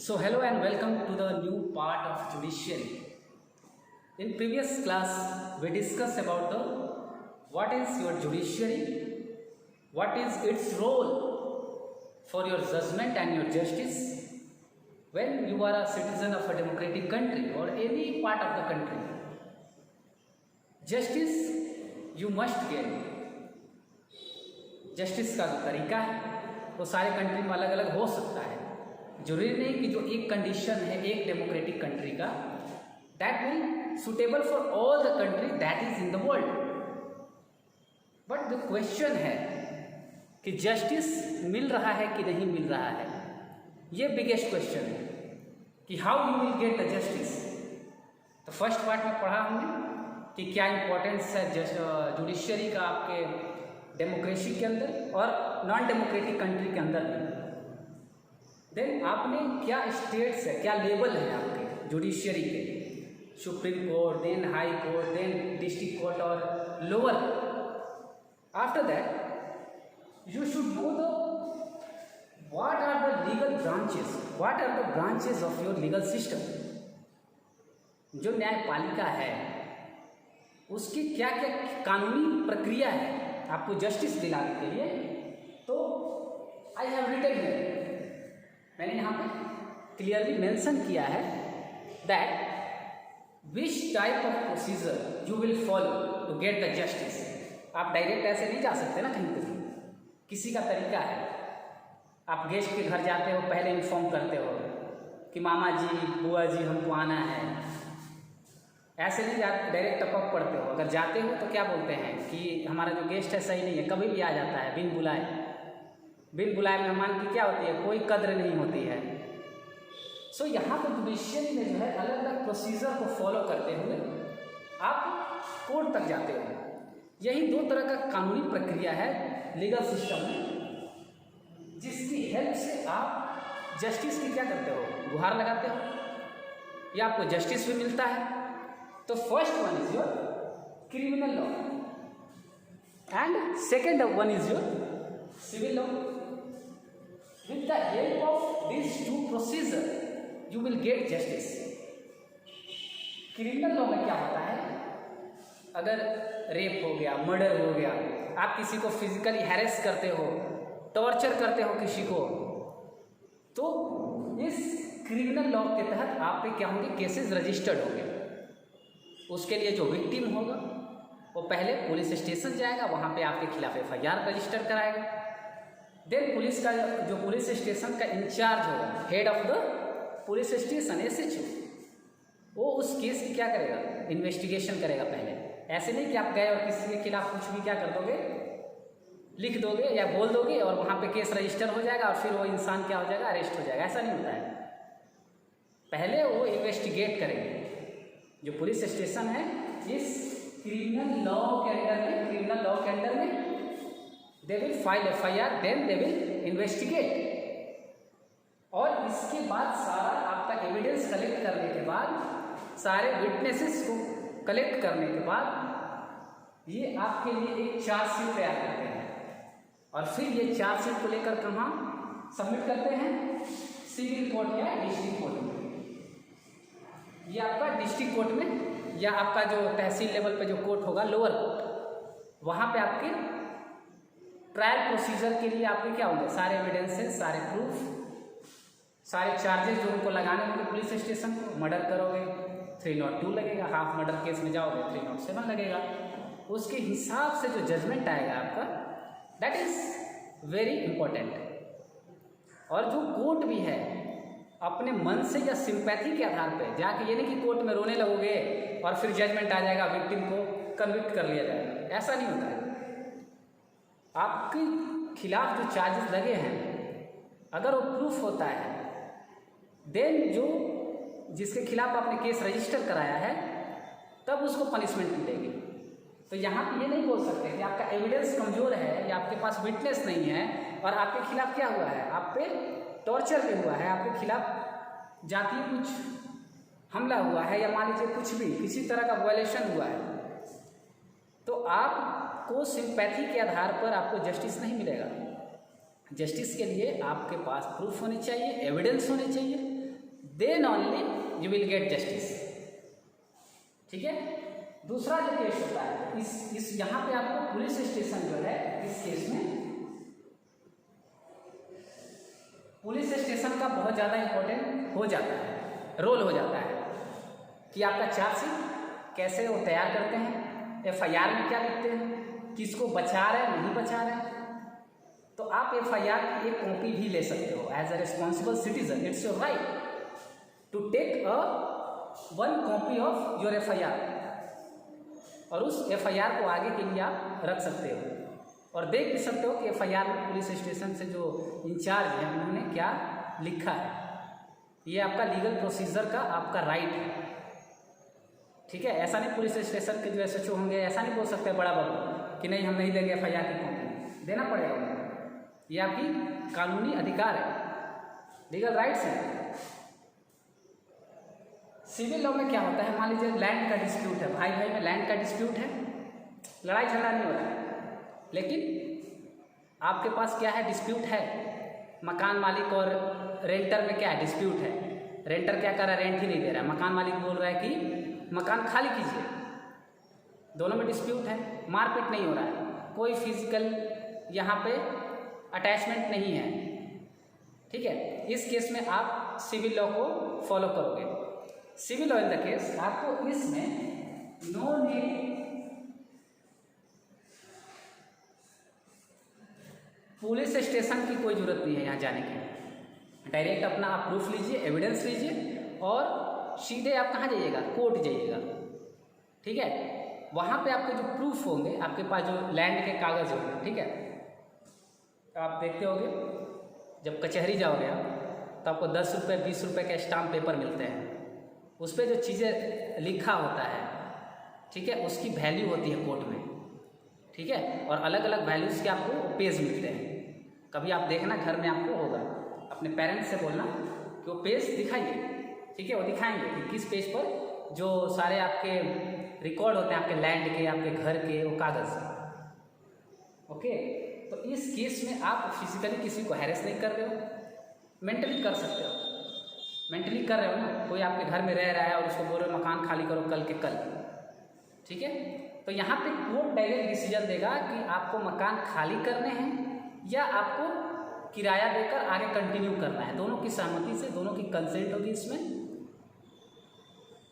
So hello and welcome to the new part of judiciary. In previous class we discussed about the what is your judiciary, what is its role for your judgment and your justice when you are a citizen of a democratic country or any part of the country. Justice you must get. Justice का जो तरीका है वो सारे country में अलग अलग हो सकता है. जरूरी नहीं कि जो एक कंडीशन है एक डेमोक्रेटिक कंट्री का that will suitable for all the country that is in the world. But the question है कि जस्टिस मिल रहा है कि नहीं मिल रहा है. ये बिगेस्ट क्वेश्चन है कि how you will gate the justice. तो फर्स्ट पार्ट में पढ़ा हमने कि क्या इंपॉर्टेंस है जुडिशरी का आपके डेमोक्रेसी के अंदर और नॉन डेमोक्रेटिक कंट्री के अंदर भी. देन आपने क्या स्टेट्स है, क्या लेवल है आपके जुडिशरी के, supreme court, then high court, then district court और lower. After that you should know the what are the legal branches, what are the branches of your legal system. जो न्यायपालिका है उसकी क्या क्या कानूनी प्रक्रिया है आपको जस्टिस दिलाने के लिए. तो आई हैव रिटन हियर, मैंने यहाँ पे क्लियरली मेंशन किया है that which type of procedure you will follow to get the justice. आप डायरेक्ट ऐसे नहीं जा सकते ना कहीं पर, किसी का तरीका है. आप गेस्ट के घर जाते हो, पहले इन्फॉर्म करते हो कि मामा जी, बुआ जी, हमको आना है. ऐसे नहीं जाते डायरेक्ट टपक पड़ते हो. अगर जाते हो तो क्या बोलते हैं कि हमारा जो गेस्ट है सही नहीं है, कभी भी आ जाता है बिन बुलाए. बिन बुलाए मेहमान की क्या होती है, कोई कद्र नहीं होती है. सो यहाँ पर जुडिशरी में जो है अलग अलग प्रोसीजर को फॉलो करते हुए आप कोर्ट तक जाते हो. यही दो तरह का कानूनी प्रक्रिया है लीगल सिस्टम में, जिसकी हेल्प से आप जस्टिस की क्या करते हो, गुहार लगाते हो या आपको जस्टिस भी मिलता है. तो first one is your criminal law and second one is your civil law. With the help of these two procedures, you will get justice. Criminal law में क्या होता है, अगर रेप हो गया, मर्डर हो गया, आप किसी को फिजिकली हैरेस करते हो, टॉर्चर करते हो किसी को, तो इस क्रिमिनल लॉ के तहत आप पे क्या होंगे, केसेस रजिस्टर्ड होंगे. उसके लिए जो विक्टिम होगा वो पहले पुलिस स्टेशन जाएगा, वहाँ पे आपके खिलाफ FIR रजिस्टर कराएगा. देन पुलिस का जो पुलिस स्टेशन का इंचार्ज होगा, head of the police station SHO, वो उस केस की क्या करेगा, इन्वेस्टिगेशन करेगा पहले. ऐसे नहीं कि आप गए और किसी के खिलाफ कुछ भी क्या कर दोगे, लिख दोगे या बोल दोगे और वहाँ पे केस रजिस्टर हो जाएगा और फिर वो इंसान क्या हो जाएगा, अरेस्ट हो जाएगा. ऐसा नहीं होता है. पहले वो इन्वेस्टिगेट करेंगे. जो पुलिस स्टेशन है इस क्रिमिनल लॉ के अंडर में they will file FIR, then they will investigate. और इसके बाद सारा आपका एविडेंस कलेक्ट करने के बाद, सारे विटनेसेस को कलेक्ट करने के बाद ये आपके लिए एक चार्जशीट तैयार करते हैं. और फिर ये चार्जशीट को लेकर कहाँ सबमिट करते हैं, सिविल कोर्ट या डिस्ट्रिक्ट कोर्ट में. ये आपका डिस्ट्रिक्ट कोर्ट में या आपका जो तहसील लेवल पे जो कोर्ट होगा, लोअर कोर्ट, वहाँ पे आपके ट्रायल प्रोसीजर के लिए आपके क्या होंगे, सारे एविडेंसेस, सारे प्रूफ, सारे चार्जेस जो उनको लगाने होंगे पुलिस स्टेशन को. मर्डर करोगे 302 लगेगा, हाफ मर्डर केस में जाओगे 307 लगेगा. उसके हिसाब से जो जजमेंट आएगा आपका, दैट इज वेरी इंपॉर्टेंट. और जो कोर्ट भी है अपने मन से या सिंपैथी के आधार पे जाके, ये नहीं कि कोर्ट में रोने लगोगे और फिर जजमेंट आ जाएगा, विक्टिम को कन्विक्ट कर लिया जाएगा. ऐसा नहीं होता है. आपके खिलाफ जो चार्जेस लगे हैं अगर वो प्रूफ होता है, देन जो जिसके खिलाफ आपने केस रजिस्टर कराया है तब उसको पनिशमेंट मिलेगी. तो यहाँ पे ये नहीं बोल सकते कि आपका एविडेंस कमज़ोर है या आपके पास विटनेस नहीं है और आपके खिलाफ क्या हुआ है, आप पे टॉर्चर भी हुआ है, आपके खिलाफ जातीय कुछ हमला हुआ है या मान लीजिए कुछ भी किसी तरह का वायलेशन हुआ है, तो आपको सिंपैथी के आधार पर आपको जस्टिस नहीं मिलेगा. जस्टिस के लिए आपके पास प्रूफ होने चाहिए, एविडेंस होने चाहिए, then only you will get justice. ठीक है। दूसरा जो केस होता है, इस यहाँ पे आपको पुलिस स्टेशन जो है, इस केस में पुलिस स्टेशन का बहुत ज़्यादा इंपॉर्टेंट हो जाता है, रोल हो जाता है कि आपका चार्जशीट कैसे वो तैयार करते हैं, एफआईआर में क्या लिखते हैं, किसको बचा रहे हैं नहीं बचा रहे हैं। तो आप एफआईआर की एक कॉपी भी ले सकते हो as a responsible citizen. It's your right to take one copy of your FIR, और उस एफआईआर को आगे के लिए आप रख सकते हो और देख भी सकते हो कि एफआईआर में पुलिस स्टेशन से जो इंचार्ज है उन्होंने क्या लिखा है। ये आपका लीगल प्रोसीजर का आपका राइट है। ठीक है। ऐसा नहीं पुलिस स्टेशन के जो एसएचओ होंगे ऐसा नहीं बोल सकते बड़ा बाबू कि नहीं हम नहीं देंगे एफआईआर की कॉपी, देना पड़ेगा उनको। ये आपकी कानूनी अधिकार है, लीगल राइट्स है। सिविल लॉ में क्या होता है, मान लीजिए लैंड का डिस्प्यूट है, भाई भाई में लैंड का डिस्प्यूट है, लड़ाई झगड़ा नहीं हो रहा है, लेकिन आपके पास क्या है, डिस्प्यूट है। मकान मालिक और रेंटर में क्या है, डिस्प्यूट है। रेंटर क्या कर रहा है, रेंट ही नहीं दे रहा है, मकान मालिक बोल रहा है कि मकान खाली कीजिए। दोनों में डिस्प्यूट है, मारपीट नहीं हो रहा है, कोई फिजिकल यहाँ पे अटैचमेंट नहीं है। ठीक है। इस केस में आप सिविल लॉ को फॉलो करोगे। Civil law in the case आपको इसमें नो नीड पुलिस स्टेशन की कोई जरूरत नहीं है यहाँ जाने की। डायरेक्ट अपना आप प्रूफ लीजिए, एविडेंस लीजिए और सीधे आप कहाँ जाइएगा, कोर्ट जाइएगा। ठीक है। वहाँ पे आपके जो प्रूफ होंगे, आपके पास जो लैंड के कागज़ होंगे, ठीक है, आप देखते होंगे जब कचहरी जाओगे आप तो आपको 10 रुपये 20 रुपये के स्टाम्प पेपर मिलते हैं। उस पर जो चीज़ें लिखा होता है, ठीक है, उसकी वैल्यू होती है कोर्ट में। ठीक है। और अलग अलग वैल्यूज़ के आपको पेज मिलते हैं। कभी आप देखना घर में आपको होगा, अपने पेरेंट्स से बोलना कि वो पेज दिखाइए। ठीक है। वो दिखाएंगे कि किस पेज पर जो सारे आपके रिकॉर्ड होते हैं, आपके लैंड के, आपके घर के, वो कागज़। ओके। तो इस केस में आप फिजिकली किसी को हैरेस नहीं कर रहे हो, मेंटली कर सकते हो। मेंटली कर रहे हो ना, कोई आपके घर में रह रहा है और उसको बोल रहे हो मकान खाली करो कल के कल। ठीक है। तो यहाँ पे कोर्ट डायरेक्ट डिसीजन देगा कि आपको मकान खाली करने हैं या आपको किराया देकर आगे कंटिन्यू करना है। दोनों की सहमति से, दोनों की कंसेंट होगी इसमें।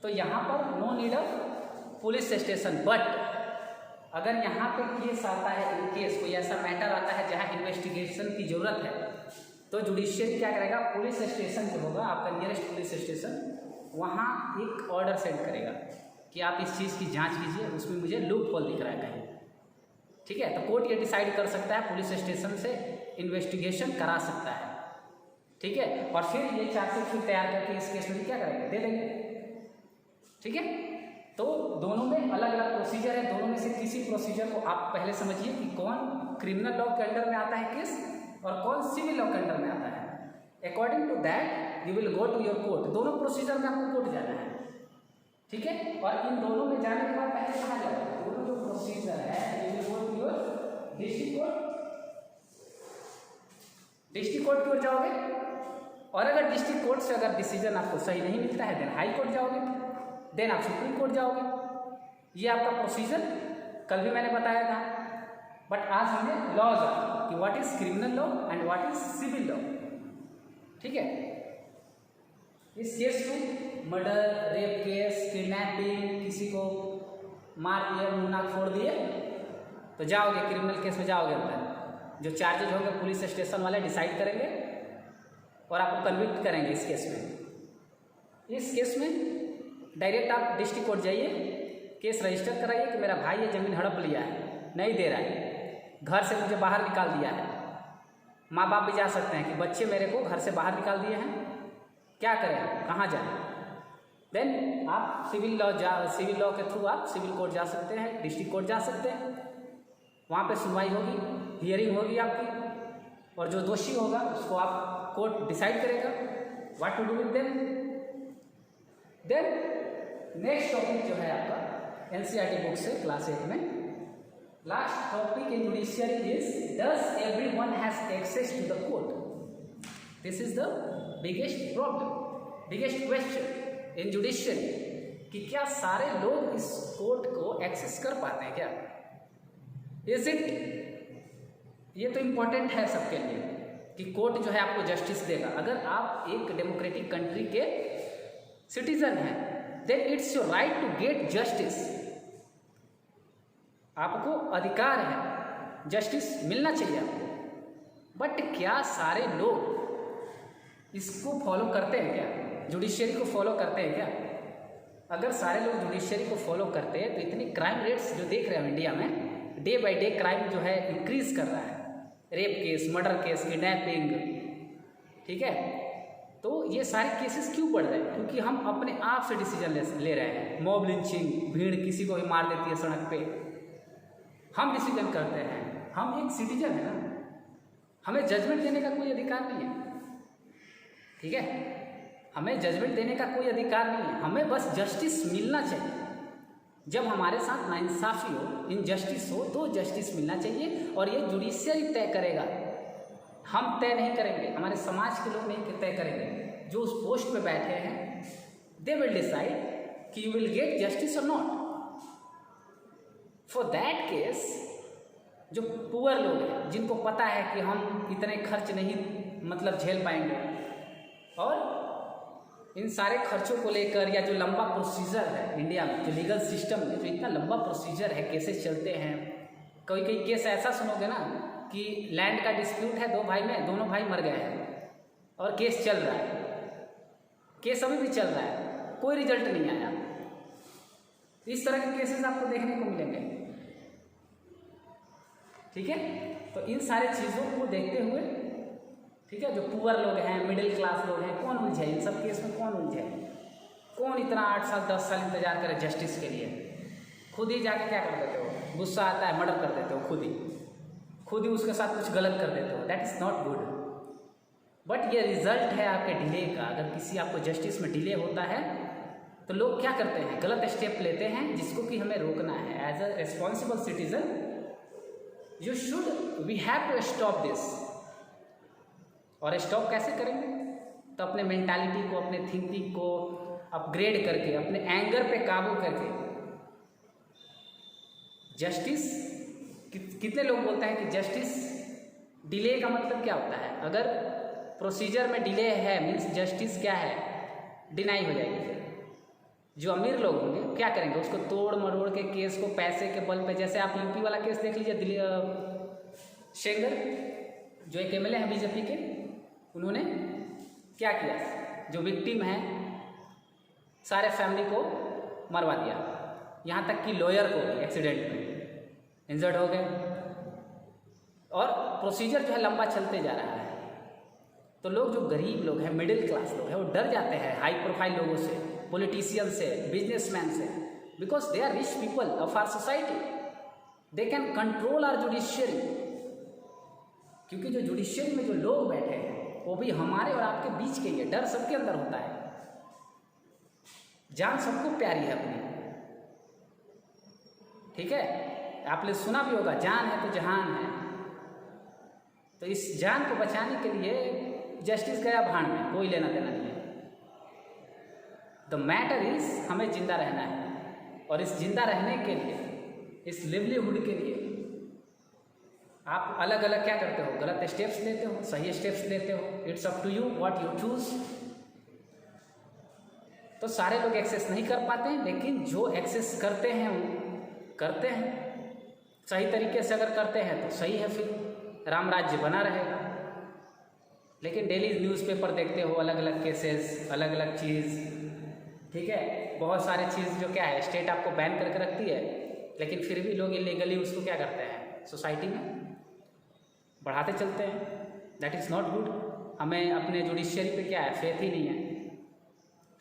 तो यहाँ पर no need of police station. But अगर यहाँ पे केस आता है, इन केस कोई ऐसा मैटर आता है जहाँ इन्वेस्टिगेशन की ज़रूरत है, तो जुडिशियरी क्या करेगा, पुलिस स्टेशन जो होगा आपका नियरेस्ट पुलिस स्टेशन, वहाँ एक ऑर्डर सेंड करेगा कि आप इस चीज़ की जांच कीजिए, उसमें मुझे लूप होल दिख रहा है कहीं। ठीक है। तो कोर्ट ये डिसाइड कर सकता है, पुलिस स्टेशन से इन्वेस्टिगेशन करा सकता है। ठीक है। और फिर ये चार्जशीट फिर तैयार करके इस केस में क्या करेंगे, दे देंगे। ठीक है। तो दोनों में अलग अलग प्रोसीजर है। दोनों में से किसी प्रोसीजर को आप पहले समझिए कि कौन क्रिमिनल लॉ के अंडर में आता है केस और कौन सिविल लॉ के अंडर में आता है। According to that you will go to your court. दोनों प्रोसीजर में आपको कोर्ट जाना है। ठीक है। और इन दोनों में जाने के बाद पहले कहाँ जाओगे, दोनों जो प्रोसीजर है you will go to your district court. District court की ओर जाओगे और अगर डिस्ट्रिक्ट कोर्ट से अगर डिसीजन आपको सही नहीं मिलता है देन हाई कोर्ट जाओगे, देन आप सुप्रीम कोर्ट जाओगे। ये आपका प्रोसीजर कल भी मैंने बताया था। बट आज हमें लॉ जाना कि what is criminal law and what is civil law. ठीक है। इस केस में मर्डर, रेप केस, किडनैपिंग, किसी को मार दिए, मुंह नाक फोड़ दिए, तो जाओगे क्रिमिनल केस में जाओगे अंदर। जो चार्जेज होंगे पुलिस स्टेशन वाले डिसाइड करेंगे और आपको कन्विक्ट करेंगे इस केस में। इस केस में डायरेक्ट आप डिस्ट्रिक्ट कोर्ट जाइए, केस रजिस्टर कराइए कि मेरा भाई ये ज़मीन हड़प लिया है, नहीं दे रहा है, घर से मुझे बाहर निकाल दिया है। माँ बाप भी जा सकते हैं कि बच्चे मेरे को घर से बाहर निकाल दिए हैं, क्या करें, कहाँ जाएं। देन आप सिविल लॉ के थ्रू आप सिविल कोर्ट जा सकते हैं, डिस्ट्रिक्ट कोर्ट जा सकते हैं। वहाँ पे सुनवाई होगी, हियरिंग होगी आपकी, और जो दोषी होगा उसको आप कोर्ट डिसाइड करेगा what to do with them. Then next topic जो है आपका एनसीईआरटी बुक से क्लास 8 में last topic in judiciary is does everyone has access to the court. This is the biggest problem. Biggest question in judiciary कि क्या सारे लोग इस कोर्ट को एक्सेस कर पाते हैं क्या? Is it? ये तो इम्पोर्टेंट है सबके लिए कि कोर्ट जो है आपको जस्टिस देगा। अगर आप एक डेमोक्रेटिक कंट्री के सिटीजन हैं, then it's your right to get justice. आपको अधिकार है, जस्टिस मिलना चाहिए आपको। बट क्या सारे लोग इसको फॉलो करते हैं क्या? जुडिशियरी को फॉलो करते हैं क्या? अगर सारे लोग जुडिशियरी को फॉलो करते हैं तो इतनी क्राइम रेट्स जो देख रहे हैं इंडिया में, डे बाय डे क्राइम जो है इंक्रीज कर रहा है। Rape case, murder case, kidnapping, ठीक है, तो ये सारे केसेस क्यों बढ़ रहे हैं? क्योंकि हम अपने आप से डिसीजन ले रहे हैं। मॉब लिंचिंग, भीड़ किसी को भी मार देती है सड़क पे, हम डिसीजन करते हैं। हम एक सिटीजन है ना, हमें जजमेंट देने का कोई अधिकार नहीं है, ठीक है, हमें जजमेंट देने का कोई अधिकार नहीं है। हमें बस जस्टिस मिलना चाहिए। जब हमारे साथ नाइंसाफ़ी हो, इनजस्टिस हो, तो जस्टिस मिलना चाहिए और ये जुडिशियरी तय करेगा। हम तय नहीं करेंगे, हमारे समाज के लोग नहीं तय करेंगे। जो उस पोस्ट पे बैठे हैं, दे विल डिसाइड कि यू विल गेट जस्टिस और नॉट। फॉर दैट केस, जो पुअर लोग हैं, जिनको पता है कि हम इतने खर्च नहीं मतलब झेल पाएंगे, और इन सारे खर्चों को लेकर या जो लंबा प्रोसीजर है इंडिया में, जो लीगल सिस्टम में जो इतना लंबा प्रोसीजर है, केसेस चलते हैं। कई कई केस ऐसा सुनोगे ना कि लैंड का डिस्प्यूट है दो भाई में, दोनों भाई मर गए हैं और केस चल रहा है, केस अभी भी चल रहा है, कोई रिजल्ट नहीं आया। इस तरह के केसेस आपको देखने को मिलेंगे, ठीक है। तो इन सारे चीज़ों को देखते हुए, ठीक है, जो पुअर लोग हैं, मिडिल क्लास लोग हैं, कौन उलझे इन सब केस में? कौन उलझे? कौन इतना 8 साल 10 साल इंतजार करे जस्टिस के लिए? खुद ही जाके क्या कर देते हो? गुस्सा आता है, मर्डर कर देते हो, खुद ही उसके साथ कुछ गलत कर देते हो। That is not good. But ये रिजल्ट है आपके डिले का। अगर किसी आपको जस्टिस में डिले होता है तो लोग क्या करते हैं? गलत स्टेप लेते हैं, जिसको कि हमें रोकना है। As a responsible citizen you should, we have to stop this. और स्टॉप कैसे करेंगे? तो अपने मेंटालिटी को, अपने थिंकिंग को अपग्रेड करके, अपने एंगर पे काबू करके। जस्टिस, कितने लोग बोलते हैं कि जस्टिस डिले का मतलब क्या होता है? अगर प्रोसीजर में डिले है मीन्स जस्टिस क्या है? डिनाई हो जाएगी। फिर जो अमीर लोग होंगे क्या करेंगे? उसको तोड़ मरोड़ के केस को पैसे के बल पे, जैसे आप यूपी वाला केस देख लीजिए, शेंगर जो एक MLA है बीजेपी के, उन्होंने क्या किया? जो विक्टिम है सारे फैमिली को मरवा दिया, यहाँ तक कि लॉयर को भी एक्सीडेंट में इंजर्ड हो गए। और प्रोसीजर जो है लंबा चलते जा रहा है। तो लोग, जो गरीब लोग हैं, मिडिल क्लास लोग हैं, वो डर जाते हैं हाई प्रोफाइल लोगों से, पॉलिटिशियन से, बिजनेसमैन से, because they are rich people of our society, they can control our judiciary. क्योंकि जो जुडिशियरी में जो लोग बैठे हैं वो भी हमारे और आपके बीच के ही है। डर सबके अंदर होता है, जान सबको प्यारी है अपनी, ठीक है। आपने सुना भी होगा, जान है तो जहान है। तो इस जान को बचाने के लिए जस्टिस गया भाड़ में, कोई लेना देना नहीं है। द मैटर इज हमें जिंदा रहना है, और इस जिंदा रहने के लिए, इस लिवलीहुड के लिए आप अलग अलग क्या करते हो? गलत स्टेप्स लेते हो, सही स्टेप्स लेते हो। It's up to you what you choose. तो सारे लोग एक्सेस नहीं कर पाते हैं, लेकिन जो एक्सेस करते हैं वो करते हैं सही तरीके से। अगर करते हैं तो सही है, फिर राम राज्य बना रहेगा। लेकिन डेली न्यूज़पेपर देखते हो, अलग अलग केसेस, अलग अलग चीज़, ठीक है, बहुत सारी चीज़ जो क्या है स्टेट आपको बैन करके रखती है, लेकिन फिर भी लोग इलीगली उसको क्या करते हैं? सोसाइटी में बढ़ाते चलते हैं। That is not good. हमें अपने जुडिशियरी पे क्या है? फेथ ही नहीं है।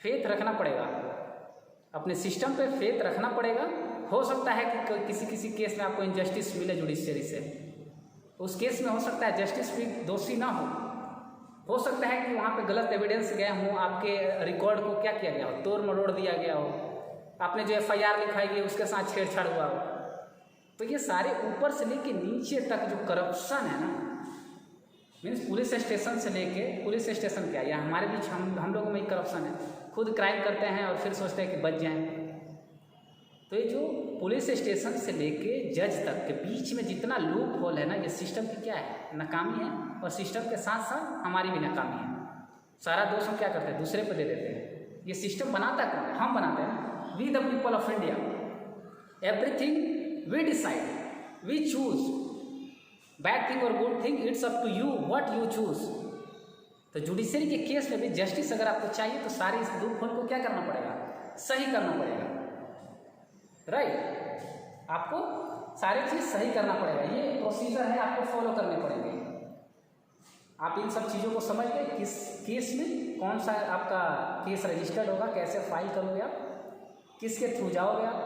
फेथ रखना पड़ेगा, अपने सिस्टम पे फेथ रखना पड़ेगा। हो सकता है कि किसी केस में आपको इनजस्टिस मिले जुडिशियरी से, उस केस में हो सकता है जस्टिस भी दोषी ना हो सकता है कि वहाँ पे गलत एविडेंस गए हों, आपके रिकॉर्ड को क्या किया गया हो? तोड़ मरोड़ दिया गया हो, आपने जो FIR लिखाई गई उसके साथ छेड़छाड़ हुआ हो। तो ये सारे ऊपर से लेके नीचे तक जो करप्शन है ना, मीन्स पुलिस स्टेशन से लेके, पुलिस स्टेशन क्या है, या हमारे बीच हम लोगों में करप्शन है, खुद क्राइम करते हैं और फिर सोचते हैं कि बच जाएं। तो ये जो पुलिस स्टेशन से लेके जज तक के बीच में जितना लूप होल है ना, ये सिस्टम की क्या है, नाकामी है। और सिस्टम के साथ साथ हमारी भी नाकामी है। सारा दोष हम क्या करते हैं, दूसरे पर दे देते हैं। ये सिस्टम बनाता कौन है, हम बनाते हैं, we the people of India. Everything we decide, we choose, bad thing और good thing it's up to you what you choose. तो जुडिशरी के केस में भी जस्टिस अगर आपको चाहिए तो सारे इस लूप होल को क्या करना पड़ेगा, सही करना पड़ेगा, राइट। आपको सारी चीज़ सही करना पड़ेगा, ये प्रोसीजर है, आपको फॉलो करने पड़ेंगे। आप इन सब चीज़ों को समझ गए, किस केस में कौन सा आपका केस रजिस्टर्ड होगा, कैसे फाइल करोगे आप, किसके थ्रू जाओगे आप,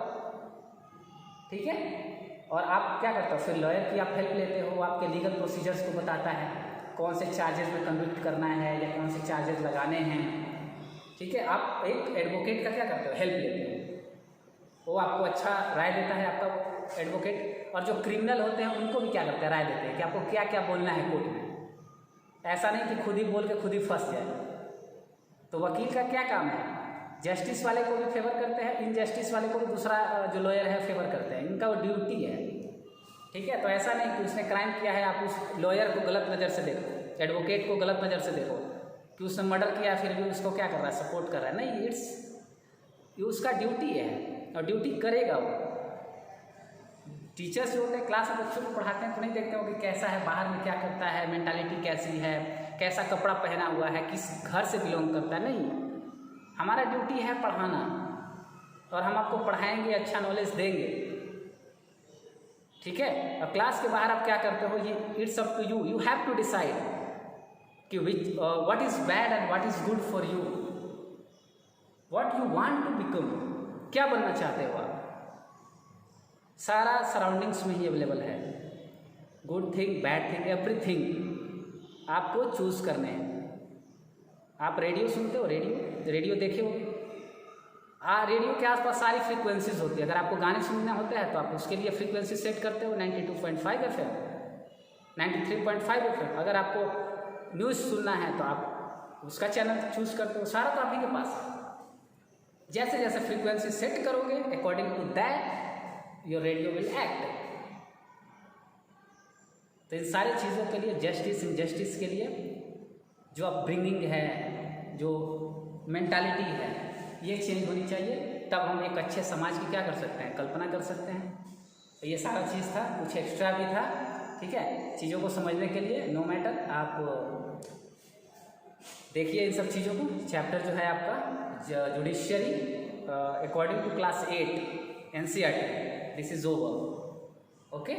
ठीक है। और आप क्या करते हो, फिर लॉयर की आप हेल्प लेते हो, आपके लीगल प्रोसीजर्स को बताता है, कौन से चार्जेस में कन्विक्ट करना है या कौन से चार्जेस लगाने हैं, ठीक है। आप एक एडवोकेट का क्या करते हो, हेल्प लेते हो, वो आपको अच्छा राय देता है आपका एडवोकेट। और जो क्रिमिनल होते हैं उनको भी क्या करते हैं, राय देते हैं कि आपको क्या क्या बोलना है कोर्ट में। ऐसा नहीं कि खुद ही बोल के खुद ही फंस जाए। तो वकील का क्या काम है, जस्टिस वाले को भी फेवर करते हैं, इनजस्टिस वाले को भी दूसरा जो लॉयर है फेवर करते हैं, इनका वो ड्यूटी है, ठीक है। तो ऐसा नहीं कि उसने क्राइम किया है आप उस लॉयर को गलत नज़र से देखो, एडवोकेट को गलत नज़र से देखो कि उसने मर्डर किया फिर भी उसको क्या कर रहा है, सपोर्ट कर रहा है। नहीं, ये उसका ड्यूटी है और ड्यूटी करेगा वो। टीचर्स जो होते हैं क्लास में बच्चों को पढ़ाते हैं तो नहीं देखते हो कि कैसा है, बाहर में क्या करता है, मेंटालिटी कैसी है, कैसा कपड़ा पहना हुआ है, किस घर से बिलोंग करता है। नहीं, हमारा ड्यूटी है पढ़ाना और हम आपको पढ़ाएंगे, अच्छा नॉलेज देंगे, ठीक है। और क्लास के बाहर आप क्या करते हो, ये it's up to you, you have to decide कि what is bad and what is good for you, what you want to become, क्या बनना चाहते हो आप। सारा सराउंडिंग्स में ही अवेलेबल है, good thing, bad thing, everything आपको चूज करने हैं। आप रेडियो सुनते हो, रेडियो देखे हो, रेडियो के आसपास सारी फ्रीक्वेंसीज होती है। अगर आपको गाने सुनना होता है तो आप उसके लिए फ्रीक्वेंसी सेट करते हो 92.5 FM, 93.5 FM। अगर आपको न्यूज़ सुनना है तो आप उसका चैनल चूज करते हो। सारा तो आप ही के पास है। जैसे जैसे फ्रीक्वेंसी सेट करोगे, according to that your radio will act. तो इन सारी चीज़ों के लिए जस्टिस, इनजस्टिस के लिए जो अपब्रिंगिंग है, जो मेंटालिटी है, ये चेंज होनी चाहिए। तब हम एक अच्छे समाज की क्या कर सकते हैं, कल्पना कर सकते हैं। तो ये सारा चीज़ था, कुछ एक्स्ट्रा भी था, ठीक है। चीज़ों को समझने के लिए नो मैटर आप देखिए इन सब चीज़ों को। चैप्टर जो है आपका judiciary according to class 8 NCERT, this is over, okay.